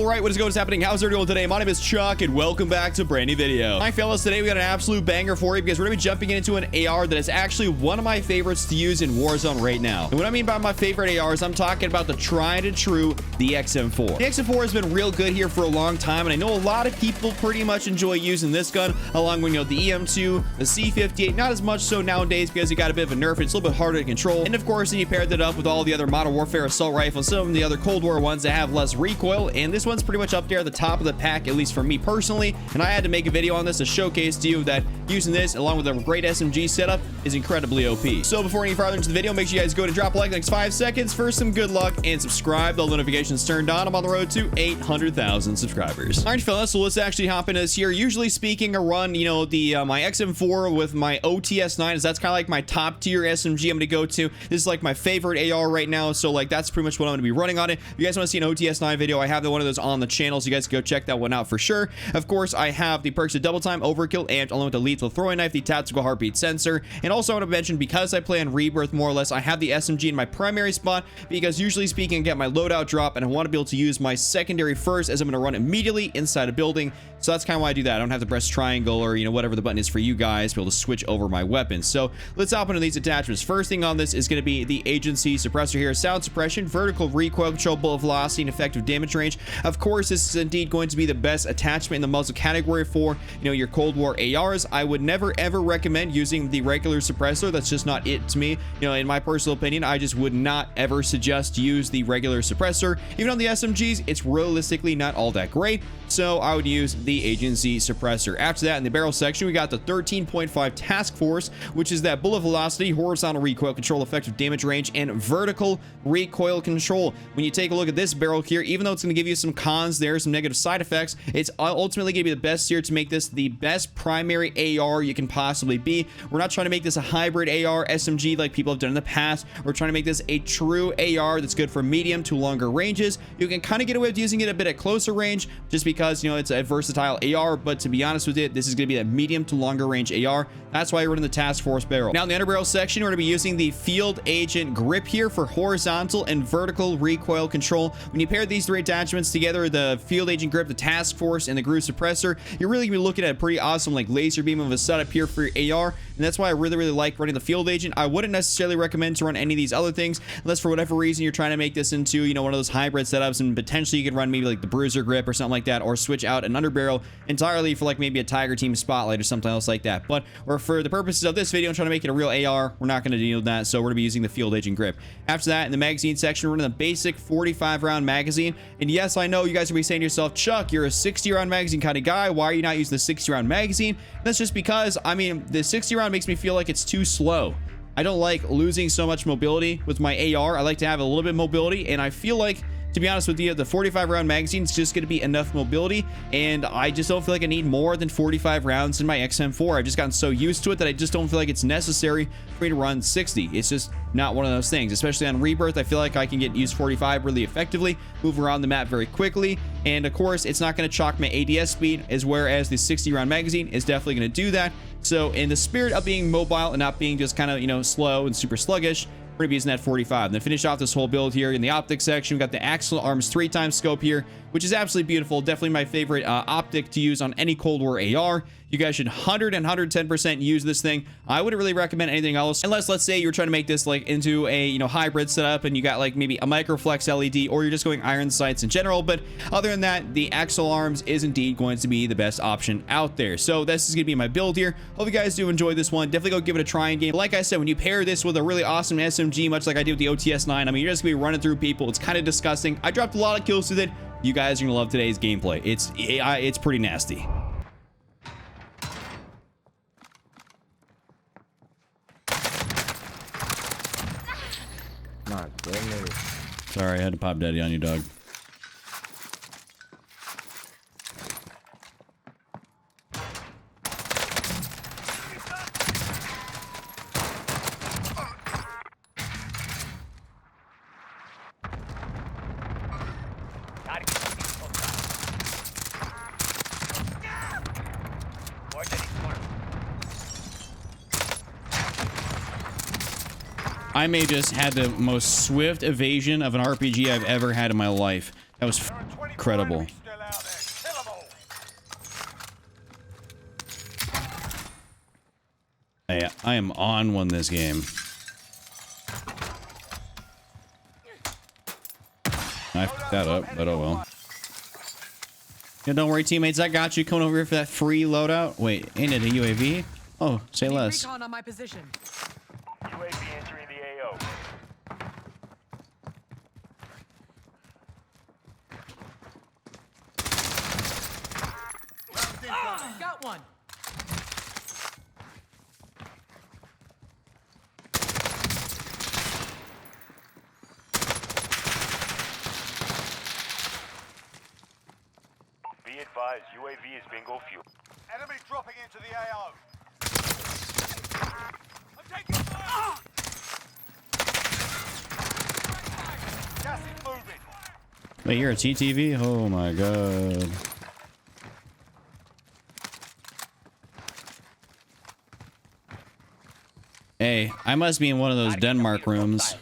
Alright, what is going on? What's happening? How's everyone today? My name is Chuck, and welcome back to a brand new video. Alright, fellas, today we got an absolute banger for you because we're going to be jumping into an AR that is actually one of my favorites to use in Warzone right now. And what I mean by my favorite ARs, I'm talking about the tried and true, the XM4. The XM4 has been real good here for a long time, and I know a lot of people pretty much enjoy using this gun, along with, you know, the EM2, the C58, not as much so nowadays because it got a bit of a nerf, and it's a little bit harder to control. And of course, then you paired that up with all the other Modern Warfare assault rifles, some of the other Cold War ones that have less recoil, and this one's pretty much up there at the top of the pack, at least for me personally. And I had to make a video on this to showcase to you that using this along with a great SMG setup is incredibly OP. So before any farther into the video, make sure you guys go to drop a like in the next 5 seconds for some good luck, and subscribe. The notifications turned on. I'm on the road to 800,000 subscribers. All right, fellas, so let's actually hop into this here. Usually speaking, I run, you know, the my XM4 with my OTS9, as that's kind of like my top tier SMG I'm gonna go to. This is like my favorite AR right now, so like that's pretty much what I'm gonna be running on it. If you guys want to see an OTS9 video, I have one of those on the channel, so you guys can go check that one out for sure. Of course, I have the perks of double time, overkill, and along with the lethal throwing knife, the tactical heartbeat sensor. And also I want to mention, because I play on Rebirth more or less, I have the SMG in my primary spot because usually speaking I get my loadout drop, and I want to be able to use my secondary first, as I'm going to run immediately inside a building. So that's kind of why I do that. I don't have to press triangle or, you know, whatever the button is for you guys to be able to switch over my weapons. So let's hop into these attachments. First thing on this is going to be the agency suppressor here. Sound suppression, vertical recoil control, bullet velocity, and effective damage range. Of course, this is indeed going to be the best attachment in the muzzle category for, you know, your Cold War ARs. I would never ever recommend using the regular suppressor. That's just not it to me. You know, in my personal opinion, I just would not ever suggest use the regular suppressor. Even on the SMGs, it's realistically not all that great. So I would use the agency suppressor. After that, in the barrel section, we got the 13.5 task force, which is that bullet velocity, horizontal recoil control, effective damage range, and vertical recoil control. When you take a look at this barrel here, even though it's going to give you some cons there, some negative side effects, it's ultimately going to be the best here to make this the best primary AR you can possibly be. We're not trying to make this a hybrid AR SMG like people have done in the past. We're trying to make this a true AR that's good for medium to longer ranges. You can kind of get away with using it a bit at closer range just because, you know, it's a versatile AR, but to be honest with it, this is going to be a medium to longer range AR. That's why we're in the task force barrel. Now in the underbarrel section, we're going to be using the field agent grip here for horizontal and vertical recoil control. When you pair these three attachments together, the field agent grip, the task force, and the groove suppressor, you're really gonna be looking at a pretty awesome like laser beam of a setup here for your AR. And that's why I really like running the field agent. I wouldn't necessarily recommend to run any of these other things unless for whatever reason you're trying to make this into, you know, one of those hybrid setups, and potentially you could run maybe like the bruiser grip or something like that, or switch out an underbarrel entirely for like maybe a Tiger Team spotlight or something else like that. But or for the purposes of this video, I'm trying to make it a real AR, we're not going to deal with that, so we're going to be using the field agent grip. After that, in the magazine section, we're running the basic 45 round magazine. And yes, I know you guys will be saying to yourself, Chuck, you're a 60 round magazine kind of guy, why are you not using the 60 round magazine? And that's just because, I mean, the 60 round makes me feel like it's too slow. I don't like losing so much mobility with my AR. I like to have a little bit of mobility, and I feel like, to be honest with you, the 45 round magazine is just going to be enough mobility, and I just don't feel like I need more than 45 rounds in my XM4. I've just gotten so used to it that I just don't feel like it's necessary for me to run 60. It's just not one of those things, especially on Rebirth. I feel like I can use 45 really effectively, move around the map very quickly, and of course it's not going to chalk my ADS speed, as whereas the 60 round magazine is definitely going to do that. So in the spirit of being mobile and not being just kind of, you know, slow and super sluggish, we're gonna be using that 45. And then finish off this whole build here in the optic section. We got the Axle Arms 3x scope here, which is absolutely beautiful. Definitely my favorite optic to use on any Cold War AR. You guys should 100 and 110% use this thing. I wouldn't really recommend anything else unless, let's say, you're trying to make this like into a, you know, hybrid setup, and you got like maybe a microflex LED, or you're just going iron sights in general. But other than that, the Axle Arms is indeed going to be the best option out there. So this is gonna be my build here. Hope you guys do enjoy this one. Definitely go give it a try in game. But like I said, when you pair this with a really awesome SMG, much like I did with the OTS9, I mean, you're just gonna be running through people. It's kind of disgusting. I dropped a lot of kills with it. You guys are gonna love today's gameplay. It's pretty nasty. My goodness. Sorry, I had to pop daddy on you, dog. I may just had the most swift evasion of an RPG I've ever had in my life. That was incredible. Hey, I am on one this game. I fucked that up, but oh well. Yeah, don't worry, teammates. I got you. Coming over here for that free loadout. Wait, ain't it a UAV? Oh, say less. Recon on my position. UAV entering the AO. Got one. Be advised, UAV is bingo fuel. Enemy dropping into the AO. I'm taking fire! Gas is moving. Wait, you're a TTV? Oh my god. Hey, I must be in one of those Denmark rooms.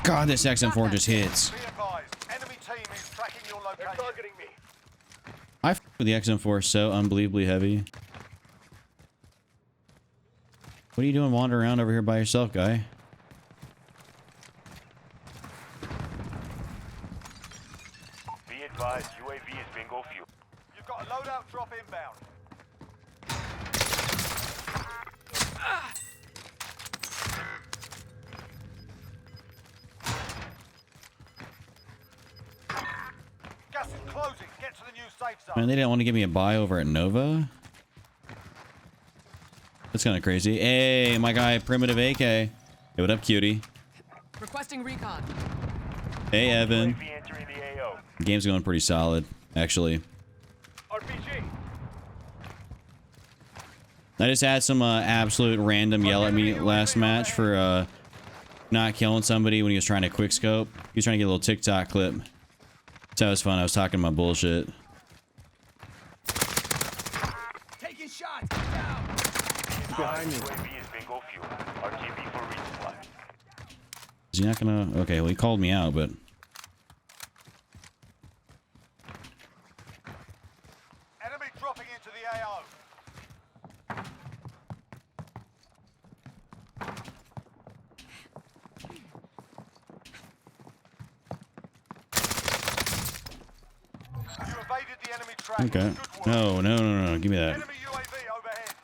God, this XM4 just hits. Be advised, enemy team is tracking your location. They're targeting me. I f with the XM4 so unbelievably heavy. What are you doing wandering around over here by yourself, guy? Be advised, UAV is bingo fuel. You've got a loadout drop inbound. Gas is closing. Get to the new safe zone. Man, they didn't want to give me a buy over at Nova. That's kind of crazy. Hey, my guy, Primitive AK. Hey, what up, cutie? Requesting recon. Hey, Evan. UAV entering the AO. Game's going pretty solid, actually. RPG. I just had some absolute random yell at me last match for not killing somebody when he was trying to quick scope. He was trying to get a little TikTok clip. So that was fun. I was talking my bullshit. Taking shots. Down. Behind me. UAV is bingo fuel. RTB for resupply. Is he not gonna? Okay, well, he called me out, but Enemy dropping into the AO. You evaded the enemy track. okay. Good work. No. Give me that. Enemy UAV overhead.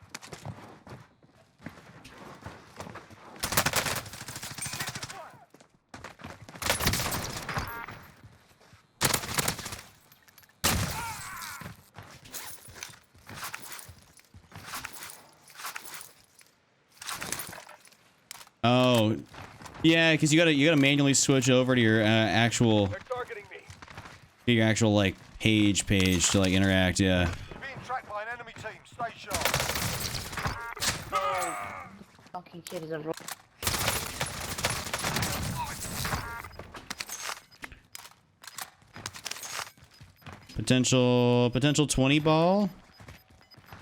Oh, yeah, because you gotta manually switch over to your actual They're targeting me. like page to like interact. Yeah. You're being tracked by an enemy team. Stay sharp. Fucking kid is a ro- Potential 20 ball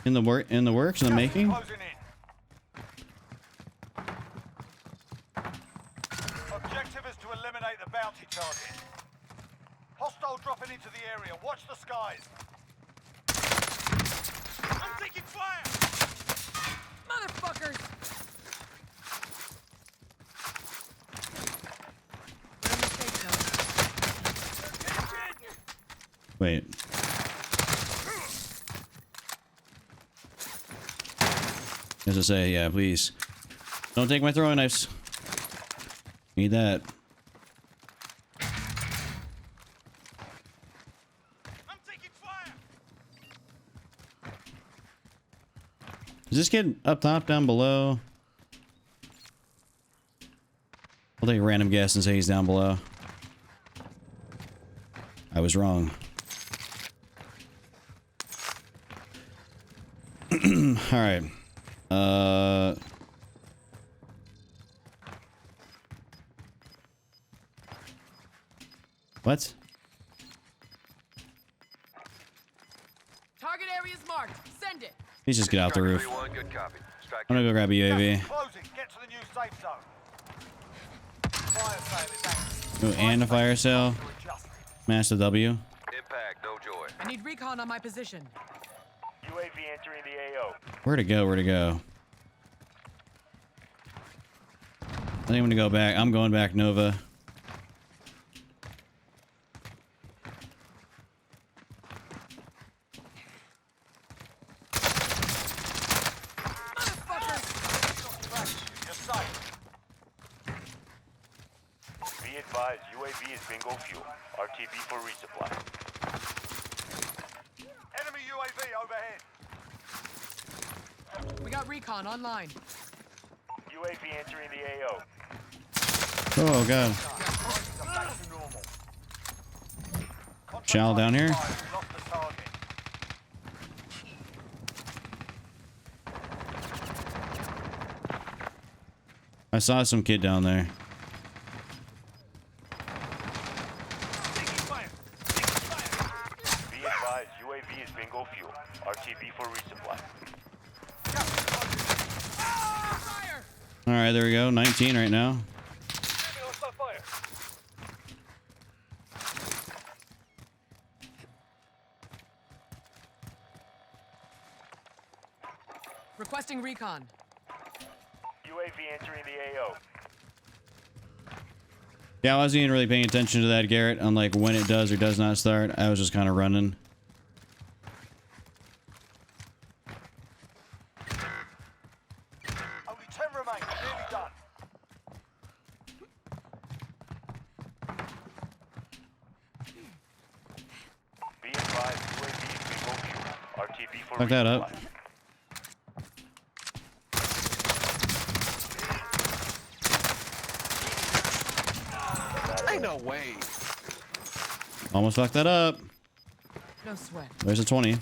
in the works in the making. Closing in. Objective is to eliminate the bounty target. Hostile dropping into the area. Watch the skies. I'm taking fire. Motherfuckers. Wait. As I say, yeah, please. Don't take my throwing knives. Need that. I'm taking fire. Is this kid up top, down below? I'll take a random guess and say he's down below. I was wrong. Alright. What? Target area is marked. Send it. Let's just get out the roof. 3-1, good copy. Strike I'm gonna go grab a Gas UAV. is closing. Get to the new safe zone. Fire sale is active. Ooh, and a fire sale. Adjust. Master W. impact, no joy. I need recon on my position. UAV entering the AO. Where to go? Where to go? I think I'm gonna go back. I'm going back Nova. You're safe. Be advised, UAV is bingo fuel. RTB for resupply. Enemy UAV overhead. We got recon online. UAV entering the AO. Oh god. Back to normal. Shell down here. Lost the target. I saw some kid down there. Be advised, UAV is bingo fuel. RTB for resupply. Fire! All right, there we go. 19 right now. Requesting recon. UAV entering the AO. Yeah, I wasn't even really paying attention to that, Garrett, on like when it does or does not start. I was just kind of running. Only 10 remain. Nearly done. Be advised, UAV is bingo fuel. RTB for Fuck that up. resupply. Ain't no way. Almost fucked that up. No sweat. There's a 20. Gas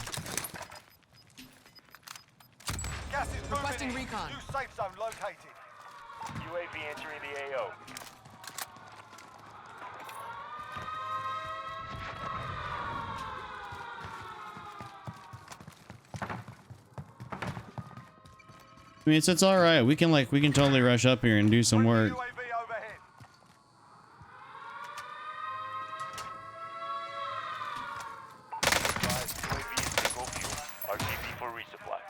is moving Requesting in. recon. New safe zone located. UAV entering the AO. I mean, it's all right. We can totally rush up here and do some work. UAV overhead. Advised, UAV is bingo fuel. RTB for resupply.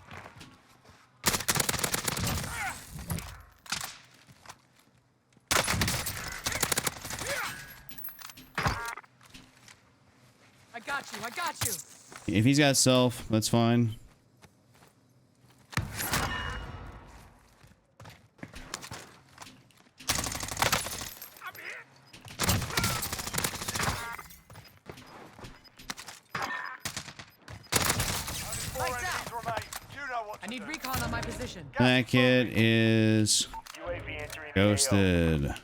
I got you. I got you. If he's got self, that's fine. Four enemies remain. You know what I to need do. recon on my position. That kid is UAV entering the ghosted.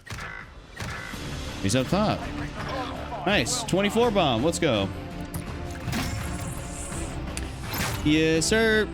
He's up top. Nice. 24 bomb. Let's go. Yes, sir.